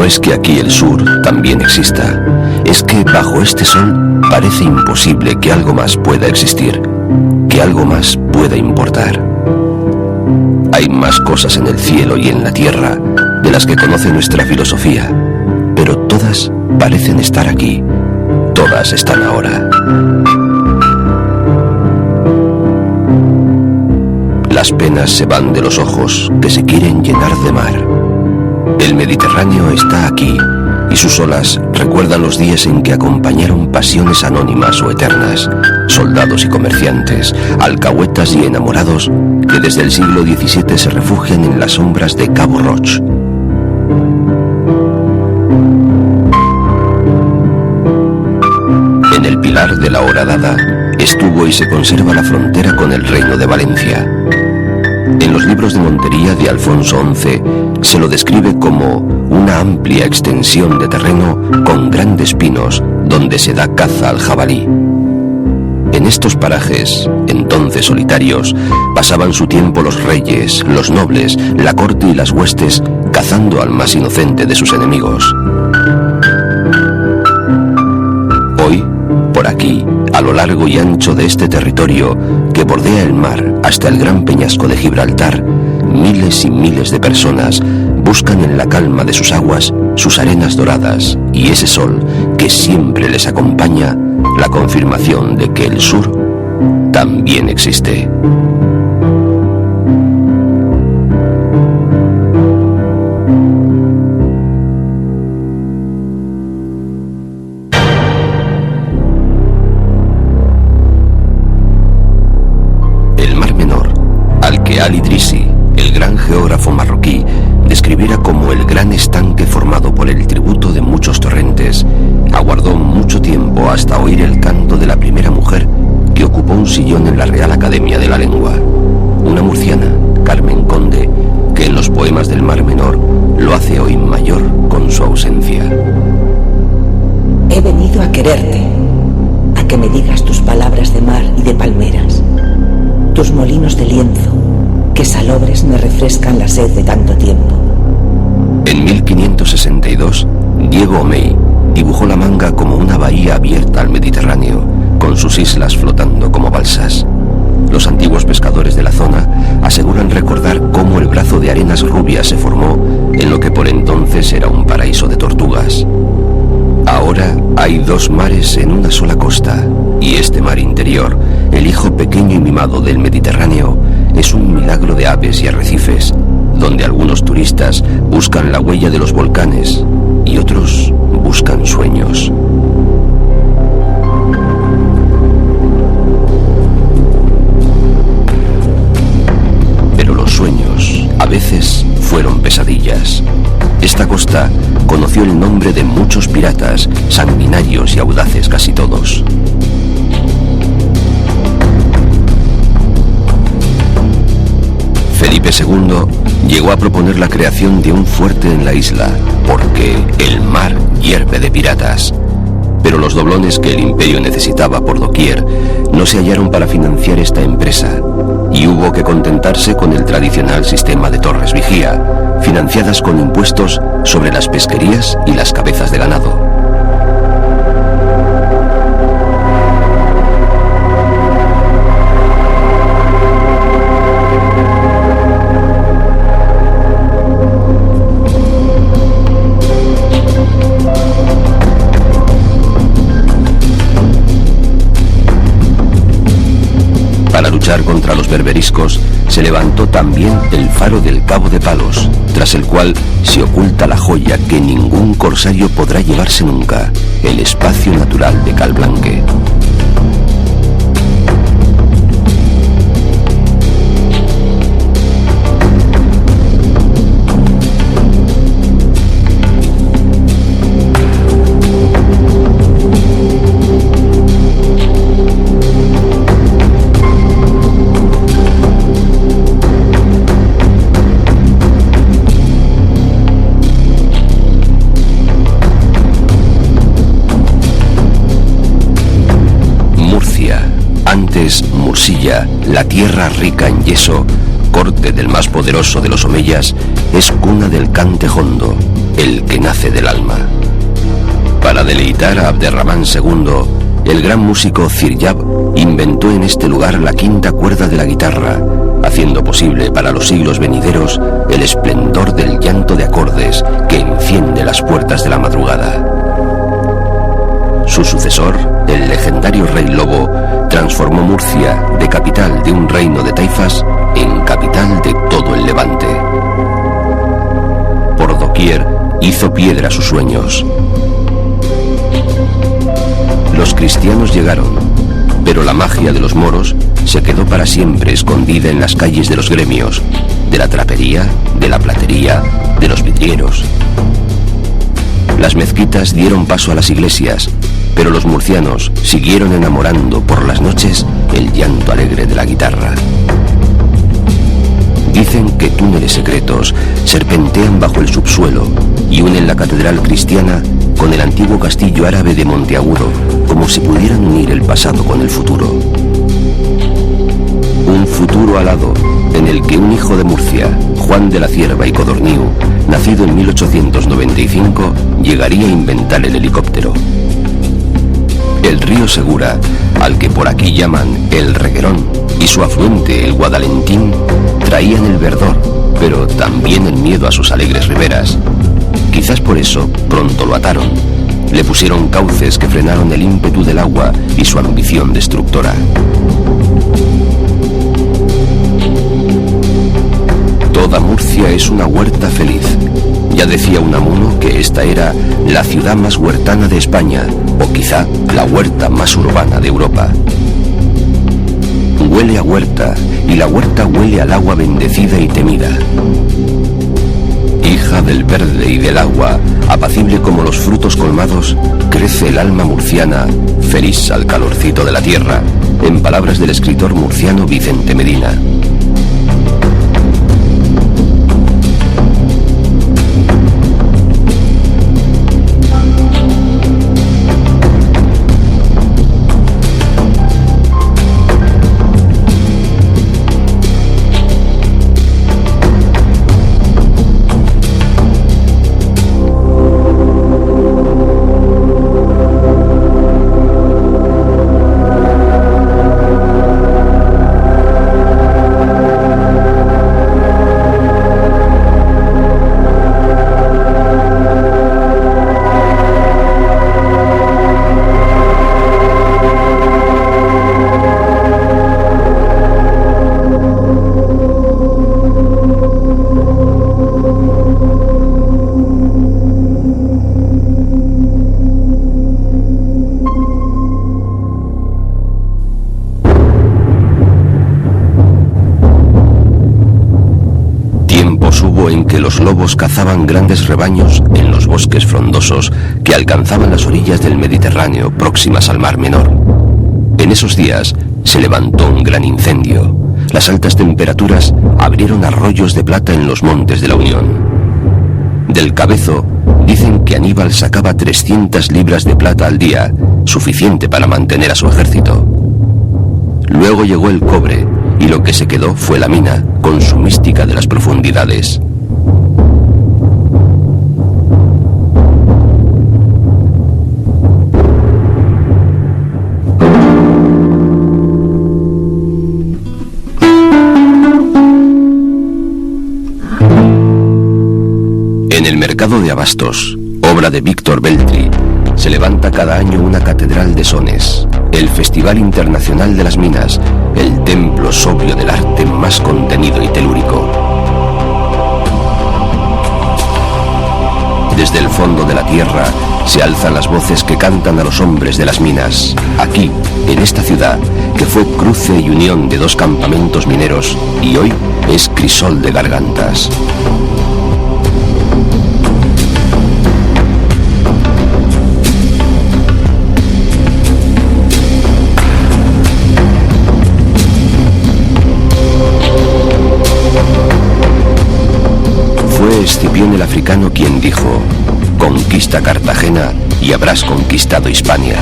es que aquí el sur también exista, es que bajo este sol parece imposible que algo más pueda existir, que algo más pueda importar. Hay más cosas en el cielo y en la tierra de las que conoce nuestra filosofía, pero todas parecen estar aquí, todas están ahora. Las penas se van de los ojos que se quieren llenar de mar. El Mediterráneo está aquí y sus olas recuerdan los días en que acompañaron pasiones anónimas o eternas, soldados y comerciantes, alcahuetas y enamorados que desde el siglo XVII se refugian en las sombras de Cabo Roch. En el pilar de la Horadada estuvo y se conserva la frontera con el Reino de Valencia. En los libros de montería de Alfonso XI se lo describe como una amplia extensión de terreno con grandes pinos donde se da caza al jabalí. En estos parajes, entonces solitarios, pasaban su tiempo los reyes, los nobles, la corte y las huestes cazando al más inocente de sus enemigos. Hoy, por aquí, a lo largo y ancho de este territorio que bordea el mar hasta el gran peñasco de Gibraltar, miles y miles de personas buscan en la calma de sus aguas sus arenas doradas y ese sol que siempre les acompaña, la confirmación de que el sur también existe. Al-Idrisi, el gran geógrafo marroquí, describiera como el gran estanque formado por el tributo de muchos torrentes, aguardó mucho tiempo hasta oír el canto de la primera mujer que ocupó un sillón en la Real Academia de la Lengua, una murciana, Carmen Conde, que en los poemas del Mar Menor lo hace hoy mayor con su ausencia. He venido a quererte, a que me digas tus palabras de mar y de palmeras, tus molinos de lienzo, que salobres me refrescan la sed de tanto tiempo. En 1562, Diego Omey dibujó La Manga como una bahía abierta al Mediterráneo, con sus islas flotando como balsas. Los antiguos pescadores de la zona aseguran recordar cómo el brazo de arenas rubias se formó en lo que por entonces era un paraíso de tortugas. Ahora hay dos mares en una sola costa, y este mar interior, el hijo pequeño y mimado del Mediterráneo, es un milagro de aves y arrecifes, donde algunos turistas buscan la huella de los volcanes y otros buscan sueños. Pero los sueños a veces fueron pesadillas. Esta costa conoció el nombre de muchos piratas, sanguinarios y audaces casi todos. Felipe II llegó a proponer la creación de un fuerte en la isla, porque el mar hierve de piratas. Pero los doblones que el imperio necesitaba por doquier no se hallaron para financiar esta empresa, y hubo que contentarse con el tradicional sistema de torres vigía, financiadas con impuestos sobre las pesquerías y las cabezas de ganado. Para luchar contra los berberiscos se levantó también el faro del Cabo de Palos, tras el cual se oculta la joya que ningún corsario podrá llevarse nunca, el espacio natural de Calblanque. Antes Mursilla, la tierra rica en yeso, corte del más poderoso de los omeyas, es cuna del cante jondo, el que nace del alma. Para deleitar a Abderramán II, el gran músico Ziryab inventó en este lugar la quinta cuerda de la guitarra, haciendo posible para los siglos venideros el esplendor del llanto de acordes que enciende las puertas de la madrugada. Su sucesor, el legendario Rey Lobo, transformó Murcia, de capital de un reino de taifas, en capital de todo el Levante. Por doquier hizo piedra sus sueños. Los cristianos llegaron, pero la magia de los moros se quedó para siempre escondida en las calles de los gremios, de la trapería, de la platería, de los vidrieros. Las mezquitas dieron paso a las iglesias, pero los murcianos siguieron enamorando por las noches el llanto alegre de la guitarra. Dicen que túneles secretos serpentean bajo el subsuelo y unen la catedral cristiana con el antiguo castillo árabe de Monteagudo, como si pudieran unir el pasado con el futuro. Un futuro alado en el que un hijo de Murcia, Juan de la Cierva y Codorniu, nacido en 1895, llegaría a inventar el helicóptero. El río Segura, al que por aquí llaman el Reguerón, y su afluente, el Guadalentín, traían el verdor, pero también el miedo a sus alegres riberas. Quizás por eso pronto lo ataron. Le pusieron cauces que frenaron el ímpetu del agua y su ambición destructora. Toda Murcia es una huerta feliz. Ya decía Unamuno que esta era la ciudad más huertana de España, o quizá la huerta más urbana de Europa. Huele a huerta, y la huerta huele al agua bendecida y temida. Hija del verde y del agua, apacible como los frutos colmados, crece el alma murciana, feliz al calorcito de la tierra, en palabras del escritor murciano Vicente Medina. En que los lobos cazaban grandes rebaños en los bosques frondosos que alcanzaban las orillas del Mediterráneo próximas al Mar Menor. En esos días se levantó un gran incendio. Las altas temperaturas abrieron arroyos de plata en los montes de la Unión. Del Cabezo dicen que Aníbal sacaba 300 libras de plata al día, suficiente para mantener a su ejército. Luego llegó el cobre, y lo que se quedó fue la mina, con su mística de las profundidades. En el mercado de Abastos, obra de Víctor Beltri, se levanta cada año una catedral de sones, el Festival Internacional de las Minas, el templo sobrio del arte más contenido y telúrico. Desde el fondo de la tierra se alzan las voces que cantan a los hombres de las minas, aquí, en esta ciudad, que fue cruce y unión de dos campamentos mineros y hoy es crisol de gargantas. Escipión el Africano quien dijo: conquista Cartagena y habrás conquistado Hispania.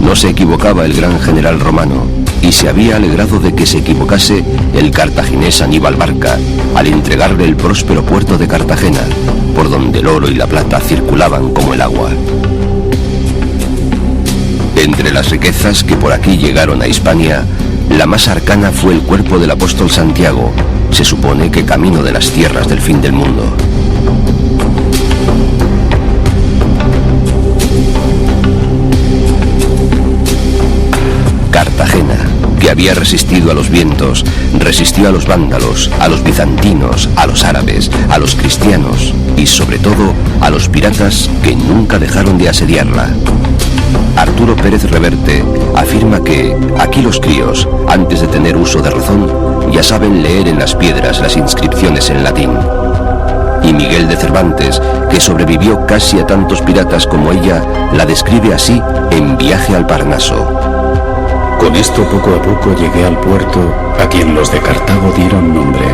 No se equivocaba el gran general romano, y se había alegrado de que se equivocase el cartaginés Aníbal Barca al entregarle el próspero puerto de Cartagena, por donde el oro y la plata circulaban como el agua. Entre las riquezas que por aquí llegaron a Hispania, la más arcana fue el cuerpo del apóstol Santiago, se supone que camino de las tierras del fin del mundo. Cartagena, que había resistido a los vientos, resistió a los vándalos, a los bizantinos, a los árabes, a los cristianos y sobre todo a los piratas que nunca dejaron de asediarla. Arturo Pérez Reverte afirma que aquí los críos, antes de tener uso de razón, ya saben leer en las piedras las inscripciones en latín. Y Miguel de Cervantes, que sobrevivió casi a tantos piratas como ella, la describe así en Viaje al Parnaso. Con esto poco a poco llegué al puerto a quien los de Cartago dieron nombre,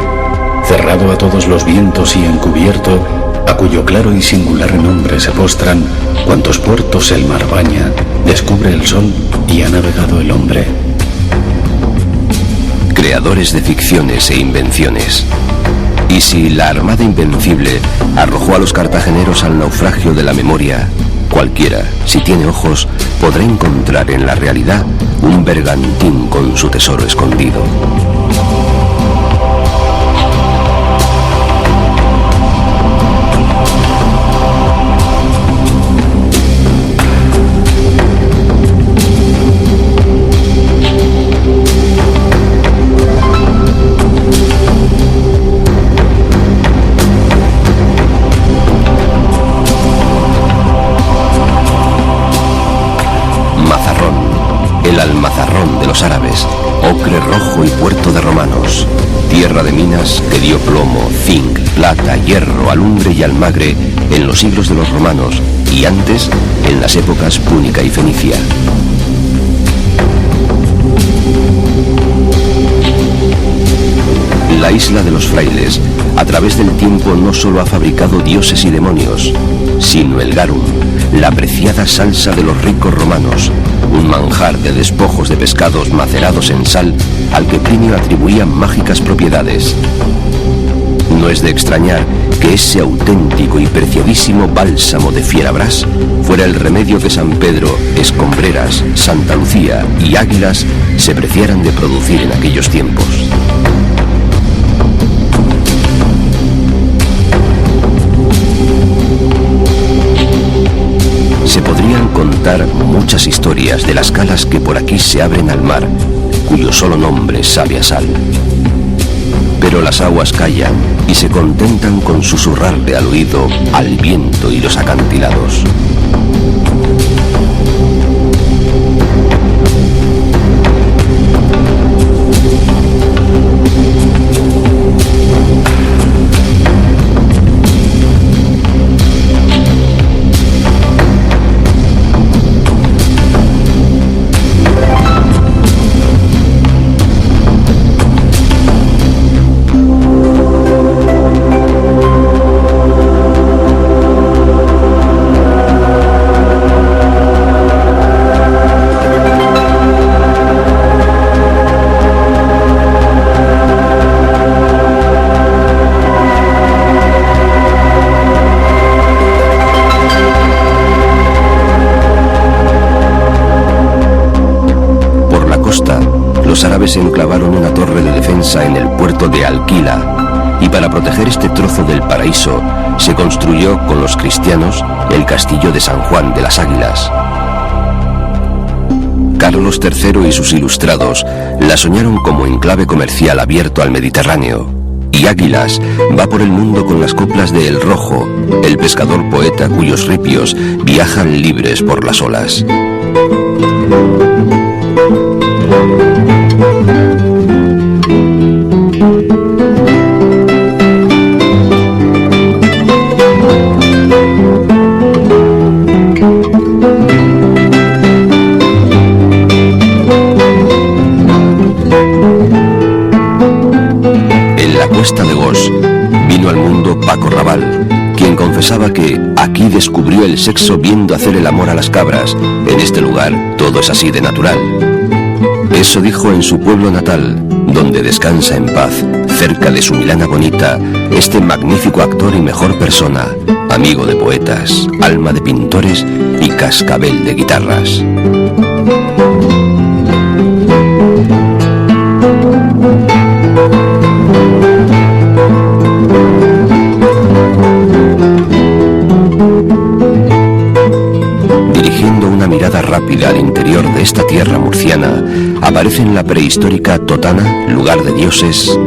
cerrado a todos los vientos y encubierto, a cuyo claro y singular nombre se postran cuantos puertos el mar baña, descubre el sol y ha navegado el hombre. Creadores de ficciones e invenciones. Y si la Armada Invencible arrojó a los cartageneros al naufragio de la memoria, cualquiera, si tiene ojos, podrá encontrar en la realidad un bergantín con su tesoro escondido. El almazarrón de los árabes, ocre rojo y puerto de romanos, tierra de minas que dio plomo, zinc, plata, hierro, alumbre y almagre en los siglos de los romanos y antes en las épocas púnica y fenicia. La isla de los frailes, a través del tiempo, no solo ha fabricado dioses y demonios, sino el garum, la apreciada salsa de los ricos romanos, un manjar de despojos de pescados macerados en sal al que Plinio atribuía mágicas propiedades. No es de extrañar que ese auténtico y preciadísimo bálsamo de fierabrás fuera el remedio que San Pedro, Escombreras, Santa Lucía y Águilas se preciaran de producir en aquellos tiempos. Se podrían contar muchas historias de las calas que por aquí se abren al mar, cuyo solo nombre sabe a sal. Pero las aguas callan y se contentan con susurrarle al oído al viento y los acantilados. Los árabes enclavaron una torre de defensa en el puerto de Alquila y para proteger este trozo del paraíso se construyó con los cristianos el castillo de San Juan de las Águilas. Carlos III y sus ilustrados la soñaron como enclave comercial abierto al Mediterráneo, y Águilas va por el mundo con las coplas de El Rojo, el pescador poeta cuyos ripios viajan libres por las olas. En la cuesta de Gos vino al mundo Paco Raval, quien confesaba que aquí descubrió el sexo viendo hacer el amor a las cabras. En este lugar todo es así de natural. Eso dijo en su pueblo natal, donde descansa en paz, cerca de su Milana bonita, este magnífico actor y mejor persona, amigo de poetas, alma de pintores y cascabel de guitarras. Dirigiendo una mirada rápida al interior de esta tierra murciana, aparece en la prehistórica Totana, lugar de dioses,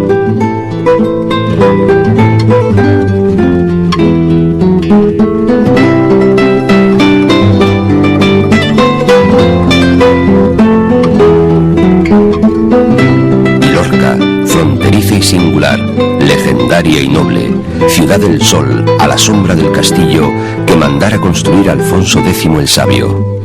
Lorca, fronteriza y singular, legendaria y noble, ciudad del sol, a la sombra del castillo que mandara construir Alfonso X el Sabio.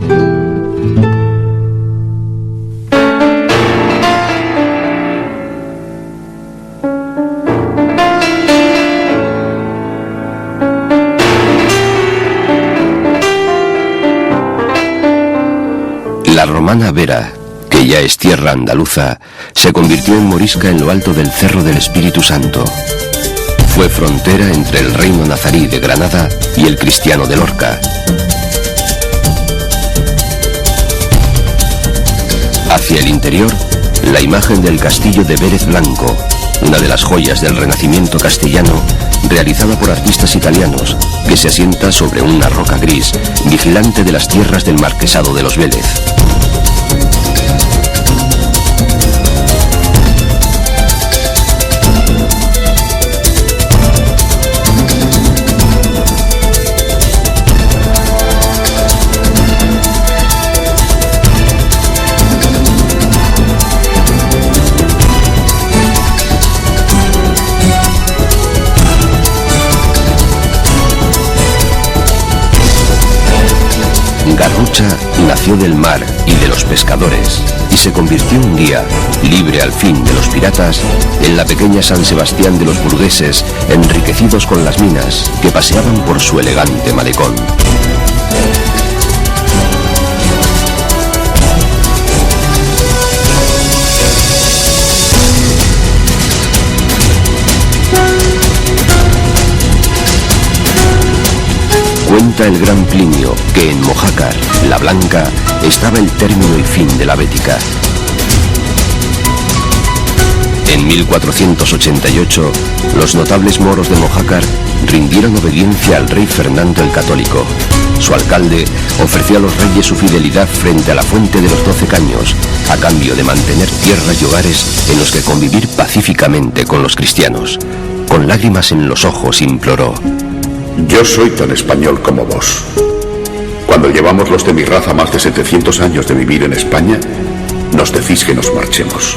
La romana Vera, que ya es tierra andaluza, se convirtió en morisca en lo alto del Cerro del Espíritu Santo. Fue frontera entre el reino nazarí de Granada y el cristiano de Lorca. Hacia el interior, la imagen del castillo de Vélez Blanco, una de las joyas del Renacimiento castellano, realizada por artistas italianos, que se asienta sobre una roca gris, vigilante de las tierras del marquesado de los Vélez. Garrucha nació del mar y de los pescadores y se convirtió un día, libre al fin de los piratas, en la pequeña San Sebastián de los burgueses, enriquecidos con las minas que paseaban por su elegante malecón. Cuenta el gran Plinio que en Mojácar, la Blanca, estaba el término y fin de la Bética. En 1488, los notables moros de Mojácar rindieron obediencia al rey Fernando el Católico. Su alcalde ofreció a los reyes su fidelidad frente a la fuente de los 12 caños, a cambio de mantener tierras y hogares en los que convivir pacíficamente con los cristianos. Con lágrimas en los ojos imploró: yo soy tan español como vos. Cuando llevamos los de mi raza más de 700 años de vivir en España, nos decís que nos marchemos.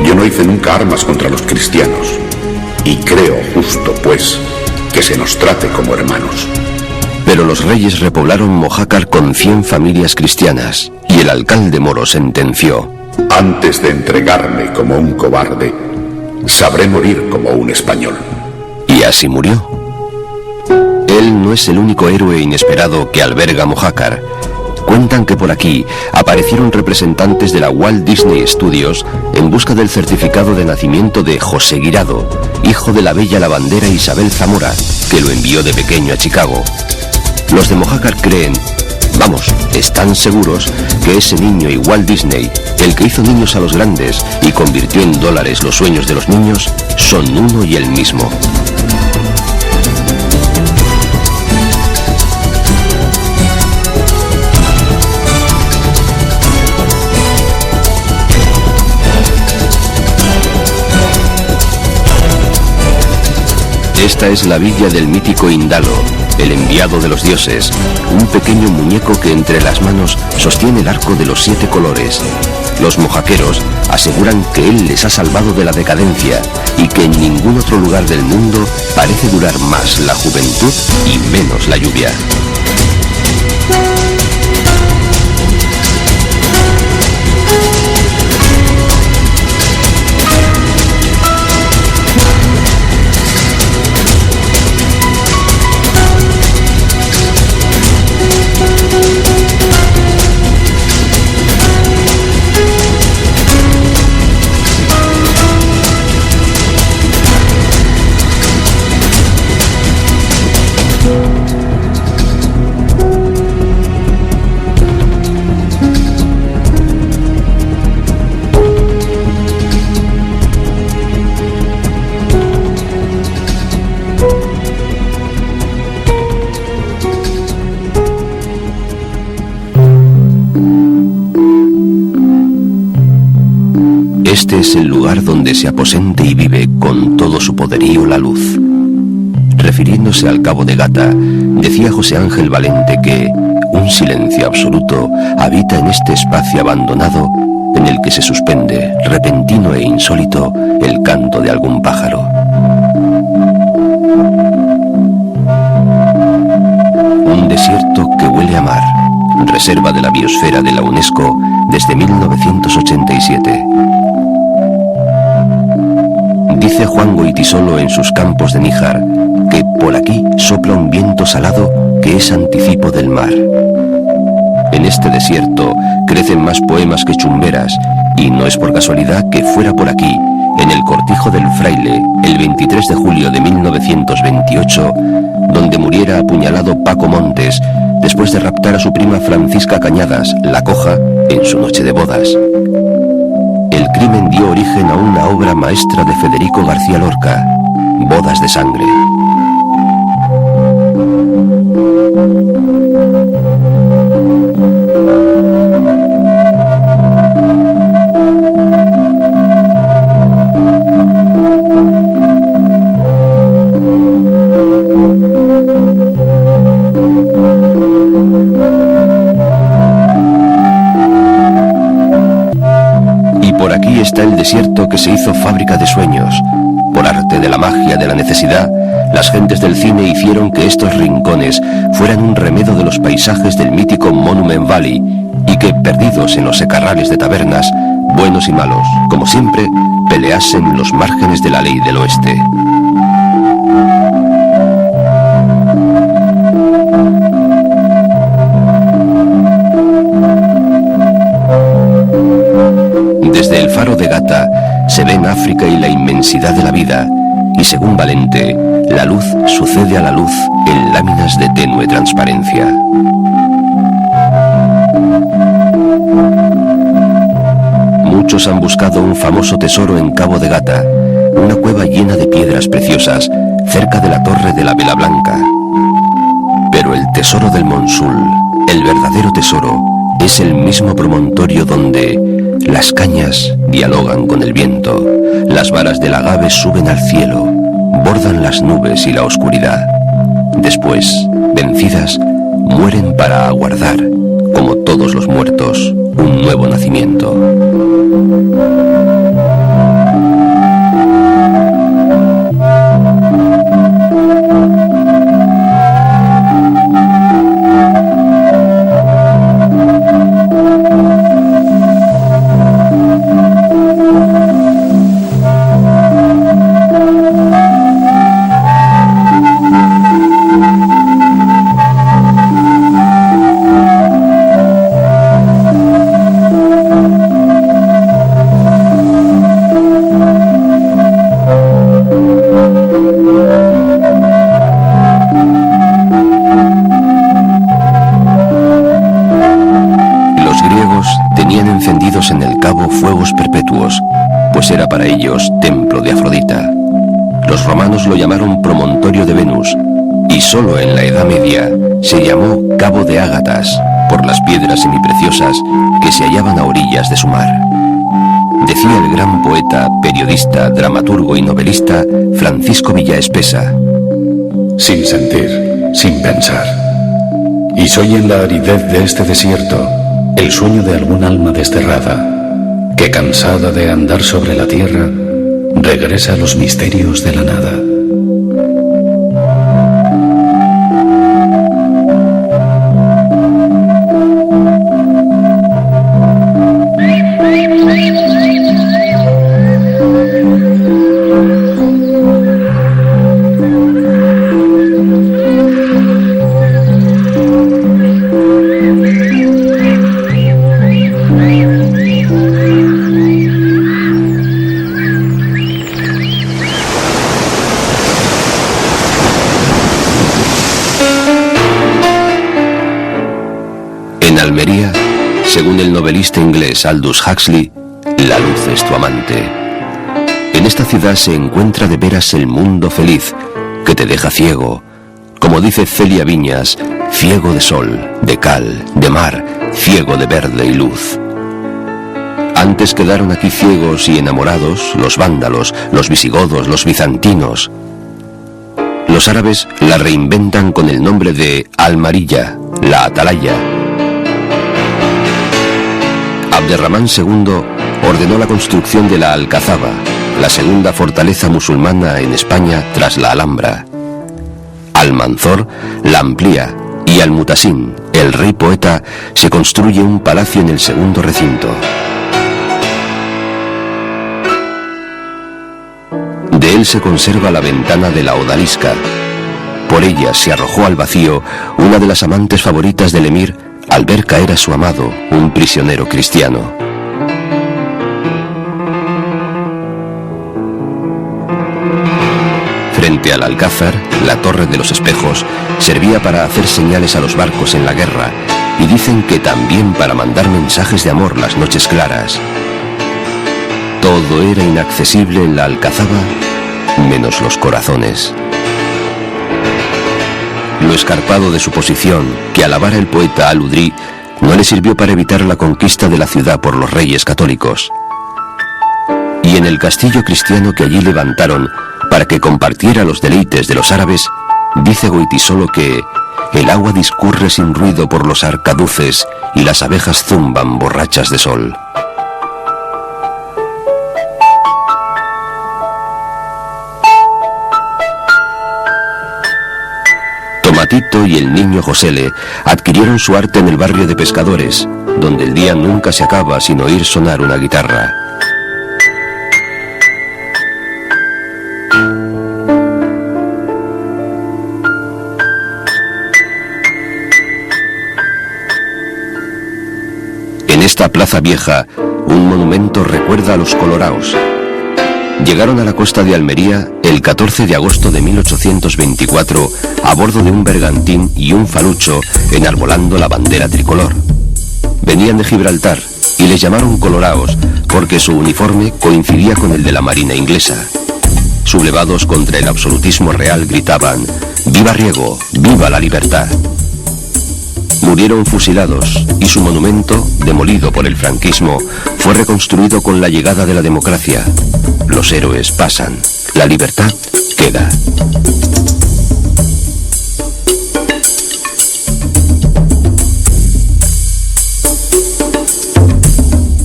Yo no hice nunca armas contra los cristianos, y creo justo, pues, que se nos trate como hermanos. Pero los reyes repoblaron Mojácar con 100 familias cristianas, y el alcalde moro sentenció: antes de entregarme como un cobarde, sabré morir como un español. Y así murió. Él no es el único héroe inesperado que alberga Mojácar. Cuentan que por aquí aparecieron representantes de la Walt Disney Studios en busca del certificado de nacimiento de José Guirado, hijo de la bella lavandera Isabel Zamora, que lo envió de pequeño a Chicago. Los de Mojácar creen, vamos, están seguros, que ese niño y Walt Disney, el que hizo niños a los grandes y convirtió en dólares los sueños de los niños, son uno y el mismo. Esta es la villa del mítico Indalo, el enviado de los dioses, un pequeño muñeco que entre las manos sostiene el arco de los 7 colores. Los mojaqueros aseguran que él les ha salvado de la decadencia y que en ningún otro lugar del mundo parece durar más la juventud y menos la lluvia. Este es el lugar donde se aposente y vive con todo su poderío la luz. Refiriéndose al Cabo de Gata, decía José Ángel Valente que un silencio absoluto habita en este espacio abandonado en el que se suspende, repentino e insólito, el canto de algún pájaro. Un desierto que huele a mar, reserva de la biosfera de la UNESCO desde 1987. Dice Juan Goytisolo en sus campos de Níjar que por aquí sopla un viento salado que es anticipo del mar. En este desierto crecen más poemas que chumberas, y no es por casualidad que fuera por aquí, en el Cortijo del Fraile, el 23 de julio de 1928, donde muriera apuñalado Paco Montes, después de raptar a su prima Francisca Cañadas, la Coja, en su noche de bodas. El crimen dio origen a una obra maestra de Federico García Lorca, Bodas de Sangre. Está el desierto que se hizo fábrica de sueños. Por arte de la magia de la necesidad, las gentes del cine hicieron que estos rincones fueran un remedo de los paisajes del mítico Monument Valley, y que, perdidos en los secarrales de tabernas, buenos y malos, como siempre, peleasen los márgenes de la ley del oeste. Desde el faro de Gata se ven África y la inmensidad de la vida, y según Valente, la luz sucede a la luz en láminas de tenue transparencia. Muchos han buscado un famoso tesoro en Cabo de Gata, una cueva llena de piedras preciosas, cerca de la torre de la Vela Blanca. Pero el tesoro del Monsul, el verdadero tesoro, es el mismo promontorio donde las cañas dialogan con el viento, las varas del agave suben al cielo, bordan las nubes y la oscuridad. Después, vencidas, mueren para aguardar, como todos los muertos, un nuevo nacimiento. En el cabo fuegos perpetuos, pues era para ellos templo de Afrodita. Los romanos lo llamaron promontorio de Venus, y solo en la Edad Media se llamó Cabo de Ágatas, por las piedras semipreciosas que se hallaban a orillas de su mar. Decía el gran poeta, periodista, dramaturgo y novelista Francisco Villaespesa: sin sentir, sin pensar. Y soy en la aridez de este desierto el sueño de algún alma desterrada, que cansada de andar sobre la tierra, regresa a los misterios de la nada. Almería, según el novelista inglés Aldous Huxley, la luz es tu amante. En esta ciudad se encuentra de veras el mundo feliz, que te deja ciego, como dice Celia Viñas, ciego de sol, de cal, de mar, ciego de verde y luz. Antes quedaron aquí ciegos y enamorados los vándalos, los visigodos, los bizantinos. Los árabes la reinventan con el nombre de Almarilla, la Atalaya. Abderramán II ordenó la construcción de la Alcazaba, la segunda fortaleza musulmana en España tras la Alhambra. Almanzor la amplía y Al-Mutasín, el rey poeta, se construye un palacio en el segundo recinto. De él se conserva la ventana de la odalisca. Por ella se arrojó al vacío una de las amantes favoritas del emir al ver caer a su amado, un prisionero cristiano. Frente al Alcázar, la Torre de los Espejos servía para hacer señales a los barcos en la guerra y dicen que también para mandar mensajes de amor las noches claras. Todo era inaccesible en la Alcazaba, menos los corazones. Lo escarpado de su posición, que alabara el poeta Al-Udri, no le sirvió para evitar la conquista de la ciudad por los reyes católicos. Y en el castillo cristiano que allí levantaron para que compartiera los deleites de los árabes, dice Goytisolo que el agua discurre sin ruido por los arcaduces y las abejas zumban borrachas de sol. Tomatito y el niño Josele adquirieron su arte en el barrio de pescadores, donde el día nunca se acaba sin oír sonar una guitarra. En esta plaza vieja, un monumento recuerda a los coloraos. Llegaron a la costa de Almería el 14 de agosto de 1824 a bordo de un bergantín y un falucho enarbolando la bandera tricolor. Venían de Gibraltar y les llamaron coloraos porque su uniforme coincidía con el de la marina inglesa. Sublevados contra el absolutismo real gritaban «¡Viva Riego! ¡Viva la libertad!». Murieron fusilados y su monumento, demolido por el franquismo, fue reconstruido con la llegada de la democracia. Los héroes pasan, la libertad queda.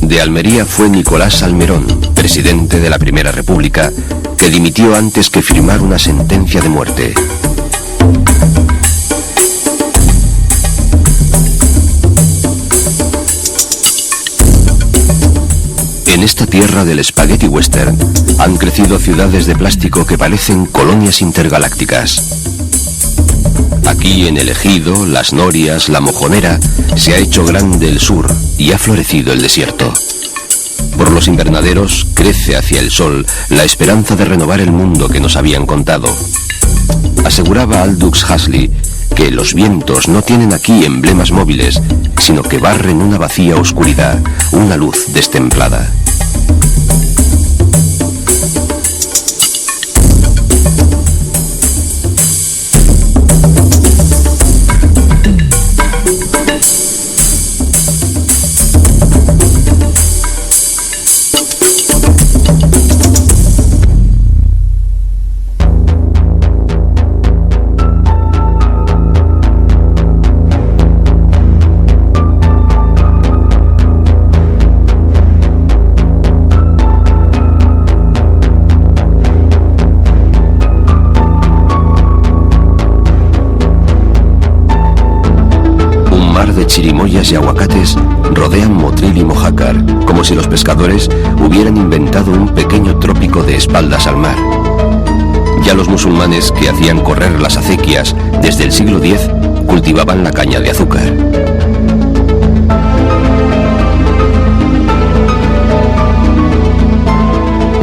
De Almería fue Nicolás Salmerón, presidente de la Primera República, que dimitió antes que firmar una sentencia de muerte. En esta tierra del spaghetti western han crecido ciudades de plástico que parecen colonias intergalácticas. Aquí en el Ejido, Las Norias, La Mojonera, se ha hecho grande el sur y ha florecido el desierto. Por los invernaderos crece hacia el sol la esperanza de renovar el mundo que nos habían contado. Aseguraba Aldous Huxley que los vientos no tienen aquí emblemas móviles, sino que barren una vacía oscuridad, una luz destemplada. Chirimoyas y aguacates rodean Motril y Mojácar, como si los pescadores hubieran inventado un pequeño trópico de espaldas al mar. Ya los musulmanes que hacían correr las acequias desde el siglo X cultivaban la caña de azúcar.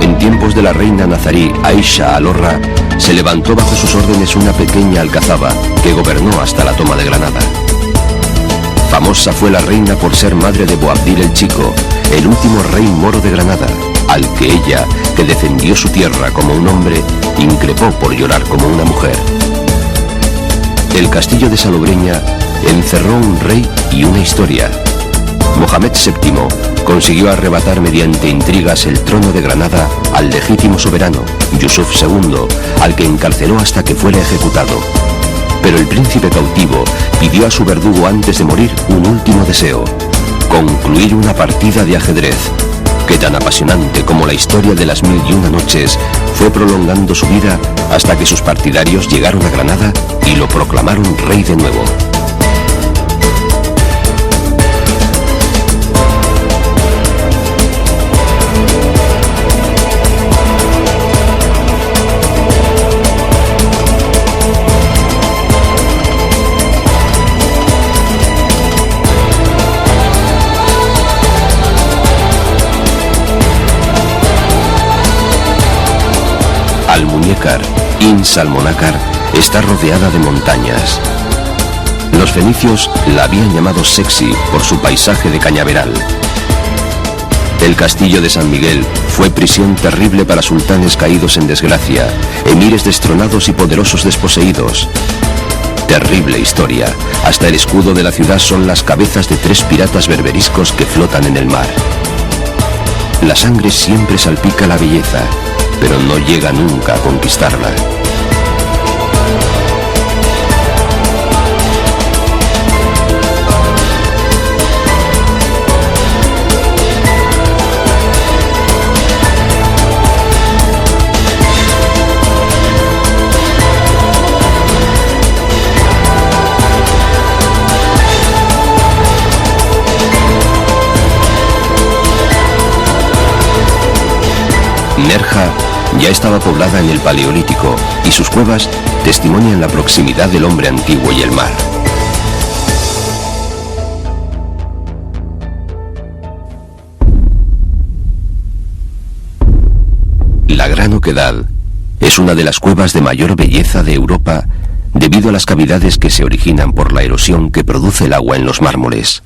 En tiempos de la reina nazarí Aisha Alorra, se levantó bajo sus órdenes una pequeña alcazaba que gobernó hasta la toma de Granada. Famosa fue la reina por ser madre de Boabdil el Chico, el último rey moro de Granada, al que ella, que defendió su tierra como un hombre, increpó por llorar como una mujer. El castillo de Salobreña encerró un rey y una historia. Mohamed VII consiguió arrebatar mediante intrigas el trono de Granada al legítimo soberano, Yusuf II, al que encarceló hasta que fuera ejecutado. Pero el príncipe cautivo pidió a su verdugo antes de morir un último deseo: concluir una partida de ajedrez, que tan apasionante como la historia de las 1001 noches, fue prolongando su vida hasta que sus partidarios llegaron a Granada y lo proclamaron rey de nuevo. Al-Muñécar, In Salmonácar, está rodeada de montañas. Los fenicios la habían llamado sexy por su paisaje de cañaveral. El castillo de San Miguel fue prisión terrible para sultanes caídos en desgracia, emires destronados y poderosos desposeídos. Terrible historia. Hasta el escudo de la ciudad son las cabezas de 3 piratas berberiscos que flotan en el mar. La sangre siempre salpica la belleza, pero no llega nunca a conquistarla. Nerja ya estaba poblada en el Paleolítico y sus cuevas testimonian la proximidad del hombre antiguo y el mar. La Gran Oquedad es una de las cuevas de mayor belleza de Europa debido a las cavidades que se originan por la erosión que produce el agua en los mármoles.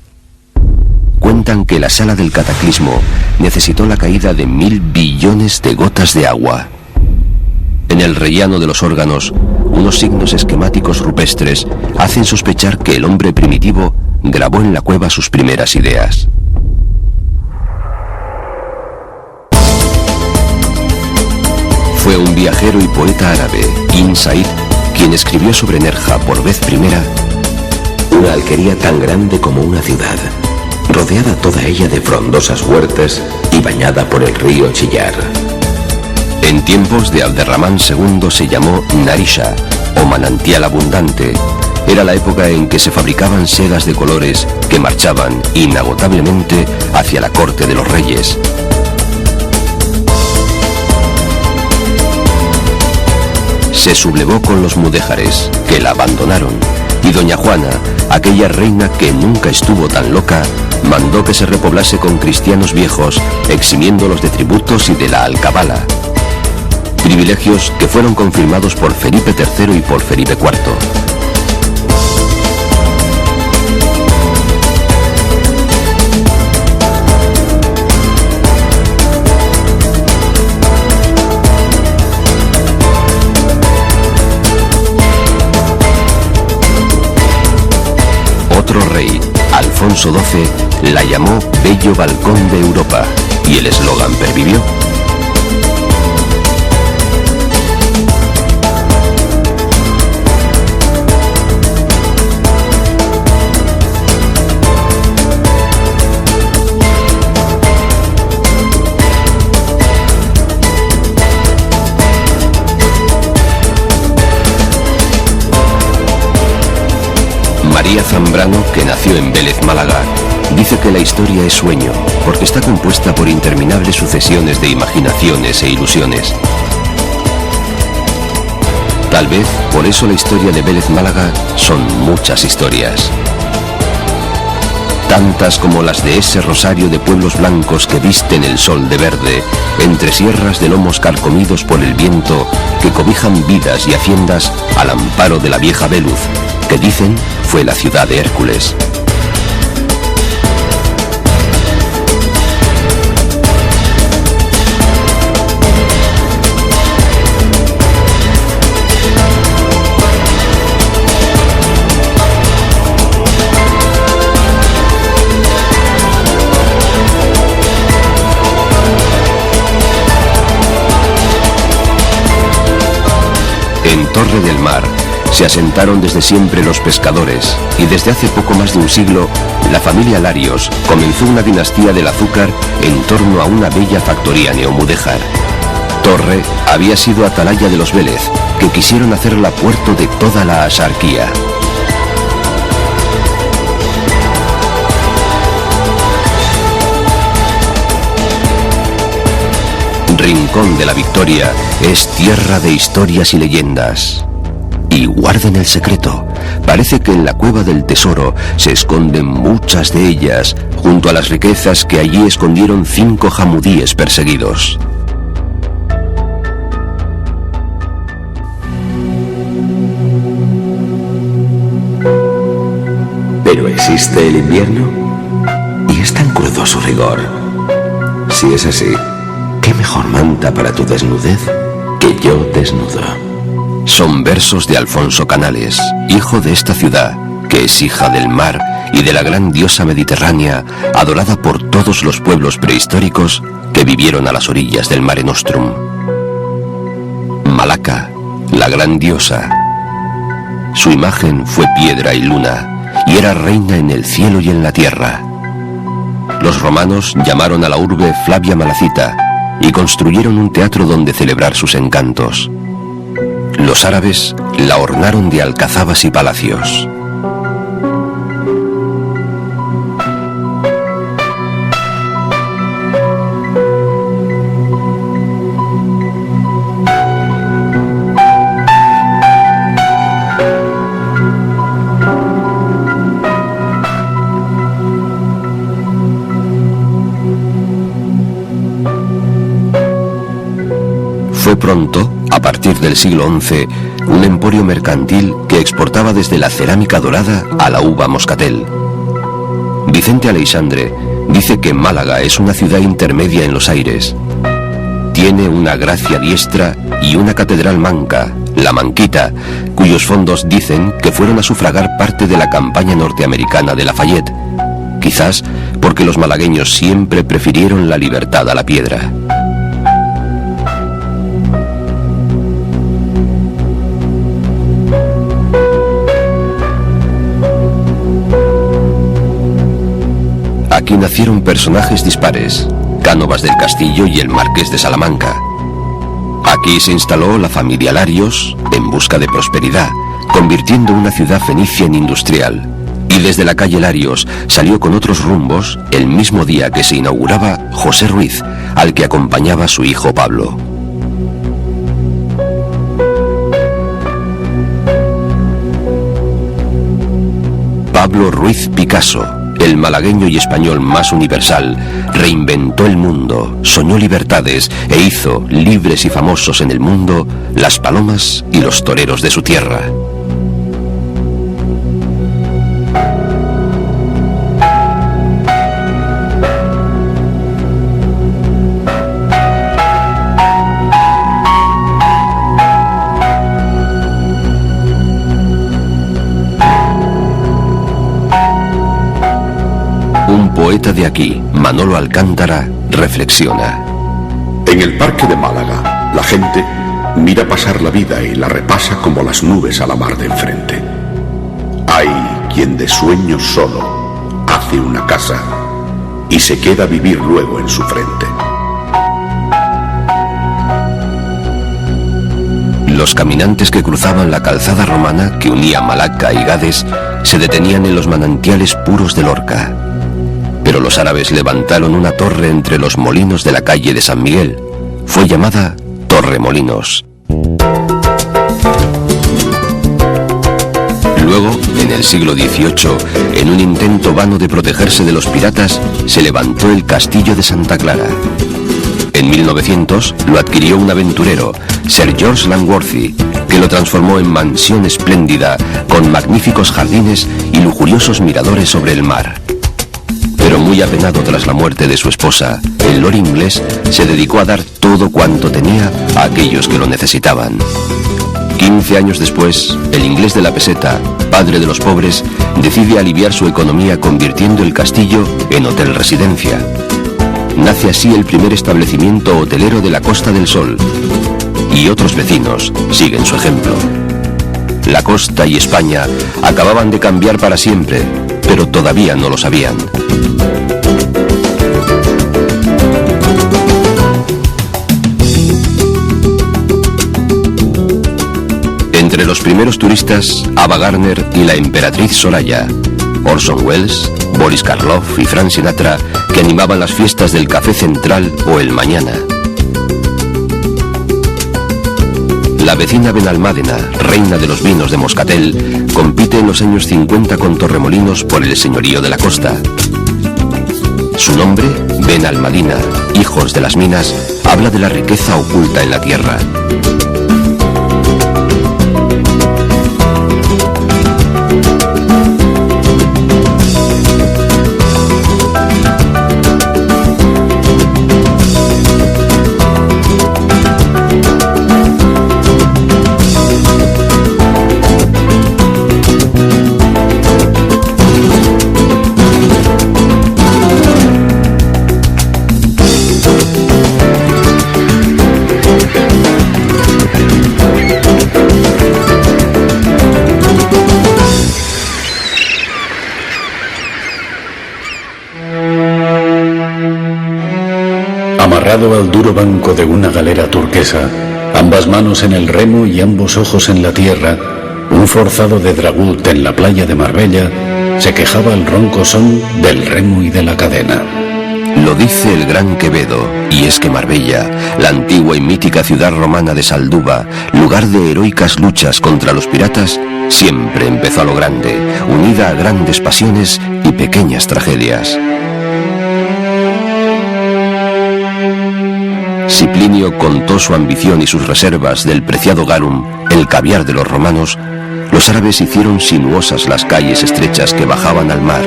Cuentan que la sala del cataclismo necesitó la caída de 1000 billones de gotas de agua. En el rellano de los órganos, unos signos esquemáticos rupestres hacen sospechar que el hombre primitivo grabó en la cueva sus primeras ideas. Fue un viajero y poeta árabe, Ibn Said, quien escribió sobre Nerja por vez primera: una alquería tan grande como una ciudad, rodeada toda ella de frondosas huertas y bañada por el río Chillar. En tiempos de Abderramán II se llamó Narisha, o manantial abundante. Era la época en que se fabricaban sedas de colores que marchaban inagotablemente hacia la corte de los reyes. Se sublevó con los mudéjares, que la abandonaron, y doña Juana, aquella reina que nunca estuvo tan loca, mandó que se repoblase con cristianos viejos, eximiéndolos de tributos y de la alcabala. Privilegios que fueron confirmados por Felipe III y por Felipe IV. Otro rey, Alfonso XII, la llamó Bello Balcón de Europa, y el eslogan pervivió. María Zambrano, que nació en Vélez, Málaga, dice que la historia es sueño, porque está compuesta por interminables sucesiones de imaginaciones e ilusiones. Tal vez por eso la historia de Vélez, Málaga son muchas historias. Tantas como las de ese rosario de pueblos blancos que visten el sol de verde, entre sierras de lomos carcomidos por el viento, que cobijan vidas y haciendas al amparo de la vieja Véluz, que dicen fue la ciudad de Hércules. Torre del Mar se asentaron desde siempre los pescadores y desde hace poco más de un siglo la familia Larios comenzó una dinastía del azúcar en torno a una bella factoría neomudéjar. Torre había sido atalaya de los Vélez, que quisieron hacerla puerto de toda la axarquía. Rincón de la Victoria es tierra de historias y leyendas. Y guarden el secreto, parece que en la cueva del tesoro se esconden muchas de ellas, junto a las riquezas que allí escondieron 5 jamudíes perseguidos. ¿Pero existe el invierno? ¿Y es tan crudo su rigor? Si es así, ¿qué mejor manta para tu desnudez que yo desnudo? Son versos de Alfonso Canales, hijo de esta ciudad, que es hija del mar y de la gran diosa mediterránea, adorada por todos los pueblos prehistóricos que vivieron a las orillas del Mare Nostrum. Malaca, la gran diosa. Su imagen fue piedra y luna, y era reina en el cielo y en la tierra. Los romanos llamaron a la urbe Flavia Malacita y construyeron un teatro donde celebrar sus encantos. Los árabes la ornaron de alcazabas y palacios. Fue pronto, a partir del siglo XI, un emporio mercantil que exportaba desde la cerámica dorada a la uva moscatel. Vicente Aleixandre dice que Málaga es una ciudad intermedia en los aires. Tiene una gracia diestra y una catedral manca, la Manquita, cuyos fondos dicen que fueron a sufragar parte de la campaña norteamericana de Lafayette, quizás porque los malagueños siempre prefirieron la libertad a la piedra. Aquí nacieron personajes dispares, Cánovas del Castillo y el Marqués de Salamanca. Aquí se instaló la familia Larios en busca de prosperidad, convirtiendo una ciudad fenicia en industrial. Y desde la calle Larios salió con otros rumbos el mismo día que se inauguraba José Ruiz, al que acompañaba su hijo Pablo. Pablo Ruiz Picasso, el malagueño y español más universal, reinventó el mundo, soñó libertades e hizo, libres y famosos en el mundo, las palomas y los toreros de su tierra. Un poeta de aquí, Manolo Alcántara, reflexiona. En el parque de Málaga, la gente mira pasar la vida y la repasa como las nubes a la mar de enfrente. Hay quien de sueños solo hace una casa y se queda a vivir luego en su frente. Los caminantes que cruzaban la calzada romana que unía Malaca y Gades se detenían en los manantiales puros de Lorca. Pero los árabes levantaron una torre entre los molinos de la calle de San Miguel. Fue llamada Torremolinos. Luego, en el siglo XVIII, en un intento vano de protegerse de los piratas, se levantó el Castillo de Santa Clara. En 1900 lo adquirió un aventurero, Sir George Langworthy, que lo transformó en mansión espléndida, con magníficos jardines y lujuriosos miradores sobre el mar. Pero muy apenado tras la muerte de su esposa, el lord inglés se dedicó a dar todo cuanto tenía a aquellos que lo necesitaban. 15 años después, el inglés de la peseta, padre de los pobres, decide aliviar su economía convirtiendo el castillo en hotel residencia. Nace así el primer establecimiento hotelero de la Costa del Sol, y otros vecinos siguen su ejemplo. la costa y España acababan de cambiar para siempre, pero todavía no lo sabían. Entre los primeros turistas, Ava Gardner y la emperatriz Soraya, Orson Welles, Boris Karloff y Frank Sinatra, que animaban las fiestas del Café Central o el Mañana. La vecina Benalmádena, reina de los vinos de Moscatel, compite en los años 50 con Torremolinos por el señorío de la costa. Su nombre, Benalmadina, hijos de las minas, habla de la riqueza oculta en la tierra. Amarrado al duro banco de una galera turquesa, ambas manos en el remo y ambos ojos en la tierra, un forzado de dragut en la playa de Marbella se quejaba al ronco son del remo y de la cadena. Lo dice el gran Quevedo, y es que Marbella, la antigua y mítica ciudad romana de Saldúa, lugar de heroicas luchas contra los piratas, siempre empezó a lo grande, unida a grandes pasiones y pequeñas tragedias. Si Plinio contó su ambición y sus reservas del preciado garum, el caviar de los romanos, los árabes hicieron sinuosas las calles estrechas que bajaban al mar,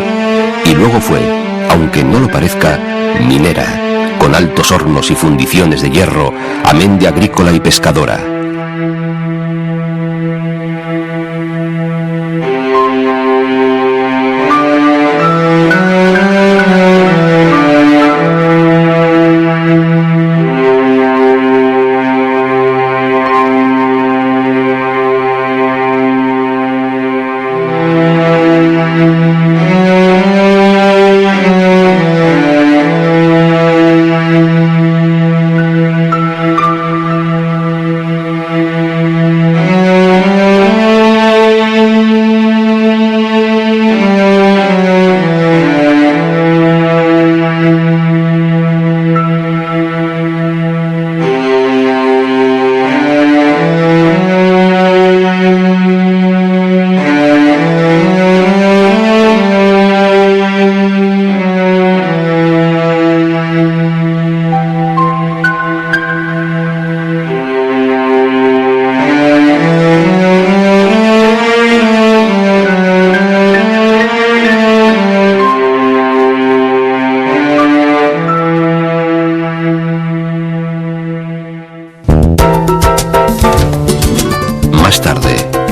y luego fue, aunque no lo parezca, minera, con altos hornos y fundiciones de hierro, amén de agrícola y pescadora.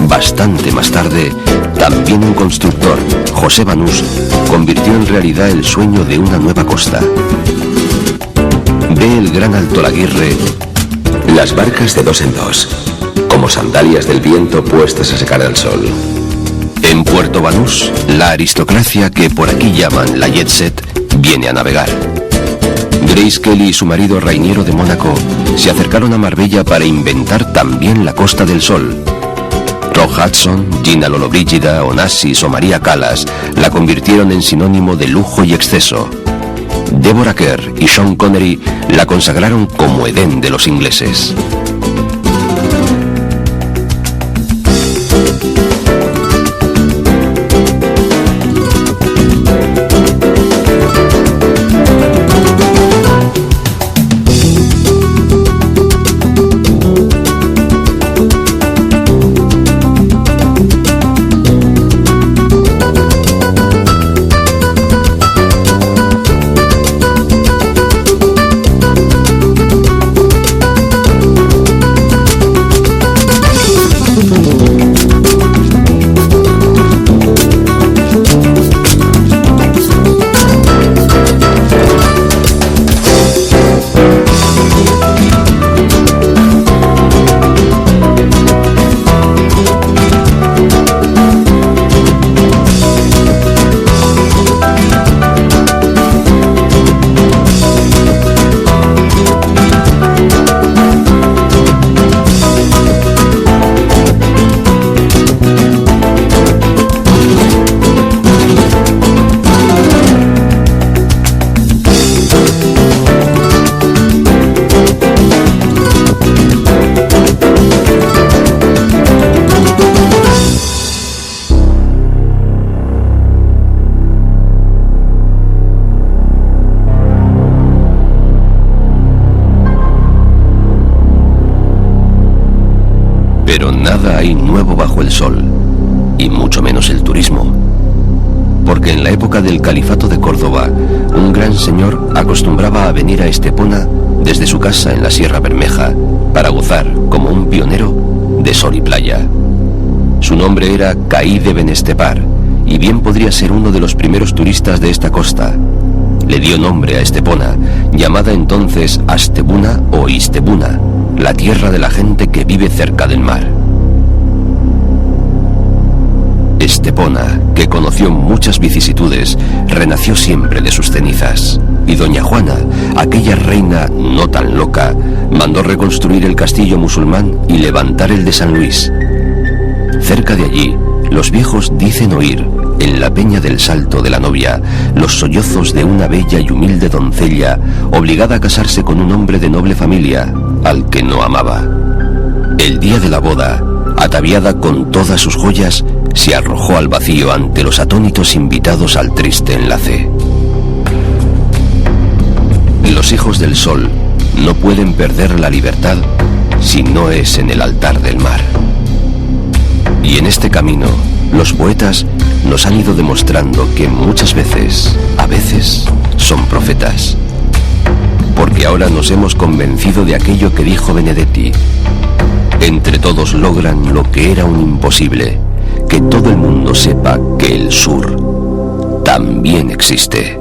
Bastante más tarde, también un constructor, José Banús, convirtió en realidad el sueño de una nueva costa. Ve el gran Alto Laguirre. Las barcas de dos en dos, como sandalias del viento puestas a secar al sol. En Puerto Banús, la aristocracia que por aquí llaman la jet set viene a navegar. Grace Kelly y su marido Rainiero de Mónaco se acercaron a Marbella para inventar también la Costa del Sol. Rock Hudson, Gina Lollobrigida, Onassis o María Callas la convirtieron en sinónimo de lujo y exceso. Deborah Kerr y Sean Connery la consagraron como Edén de los ingleses. Pero nada hay nuevo bajo el sol, y mucho menos el turismo. Porque en la época del Califato de Córdoba, un gran señor acostumbraba a venir a Estepona desde su casa en la Sierra Bermeja para gozar, como un pionero, de sol y playa. Su nombre era Caí de Benestepar, y bien podría ser uno de los primeros turistas de esta costa. Le dio nombre a Estepona, llamada entonces Astebuna o Istebuna, la tierra de la gente que vive cerca del mar. Estepona, que conoció muchas vicisitudes, renació siempre de sus cenizas. Y doña Juana, aquella reina no tan loca, mandó reconstruir el castillo musulmán y levantar el de San Luis. Cerca de allí, los viejos dicen oír, en la peña del Salto de la Novia, los sollozos de una bella y humilde doncella obligada a casarse con un hombre de noble familia, al que no amaba. El día de la boda, ataviada con todas sus joyas, se arrojó al vacío ante los atónitos invitados al triste enlace. Los hijos del sol no pueden perder la libertad si no es en el altar del mar. Y en este camino, los poetas nos han ido demostrando que muchas veces, a veces, son profetas. Porque ahora nos hemos convencido de aquello que dijo Benedetti: entre todos logran lo que era un imposible, que todo el mundo sepa que el sur también existe.